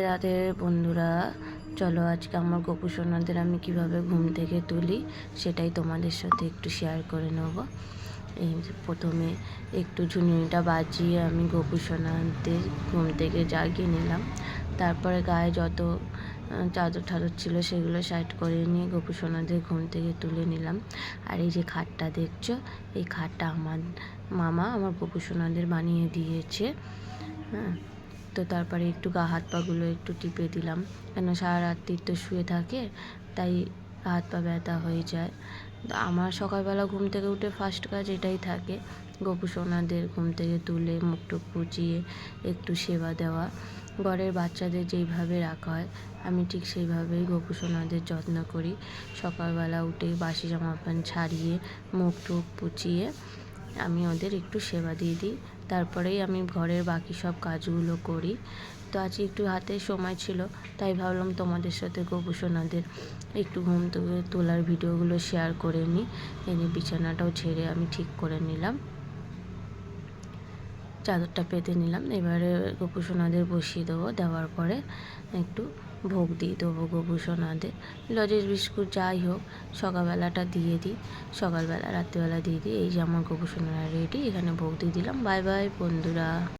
রাতে বন্ধুরা, চলো আজকে আমার গোপু সোনাদের আমি কিভাবে ঘুম থেকে তুলি সেটাই তোমাদের সাথে একটু শেয়ার করে নেব। এই যে প্রথমে একটু ঝুনঝুনিটা বাজিয়ে আমি গোপু সোনাদের ঘুম থেকে জাগিয়ে নিলাম। তারপরে গায়ে যত চাদর ঠাদর ছিল সেগুলো সাইড করে নিয়ে গোপু সোনাদের ঘুম থেকে তুলে নিলাম। আর এই যে খাটটা দেখছো, এই খাটটা আমার মামা আমার গোপু সোনাদের বানিয়ে দিয়েছে। হ্যাঁ, তো তারপরে একটু গা হাত পাগুলো একটু টিপে দিলাম, কেন সারা রাত্রি তো শুয়ে থাকে, তাই হাত পা ব্যথা হয়ে যায়। আমার সকালবেলা ঘুম থেকে উঠে ফার্স্ট কাজ এটাই থাকে, গোপু সোনাদের ঘুম থেকে তুলে মুখ টুক পুচিয়ে একটু সেবা দেওয়া। ঘরের বাচ্চাদের যেইভাবে রাখা হয় আমি ঠিক সেইভাবেই গোপু সোনাদের যত্ন করি। সকালবেলা উঠে বাসি জামা প্যান্ট ছাড়িয়ে মুখ টুক পুচিয়ে আমি ওদের একটু সেবা দিয়ে দিই, তারপরেই আমি ঘরের বাকি সব কাজগুলো করি। তো আজ একটু হাতে সময় ছিল, তাই ভাবলাম তোমাদের সাথে গোপু সোনাদের একটু ঘুম থেকে তোলার ভিডিওগুলো শেয়ার করে নিই। এনে বিছানাটাও ছেড়ে আমি ঠিক করে নিলাম, চাদরটা পেতে নিলাম। এবারে গোপু সোনাদের বসিয়ে দেবো, দেওয়ার পরে একটু ভোগ দিয়ে দেবো গোপু সোনাদের। লজেস বিস্কুট যাই হোক সকালবেলাটা দিয়ে দিই, সকালবেলা রাত্রিবেলা দিয়ে দিই। এই যে আমার গোপু সোনারা রেডি, এখানে ভোগ দিয়ে দিলাম। বাই বাই বন্ধুরা।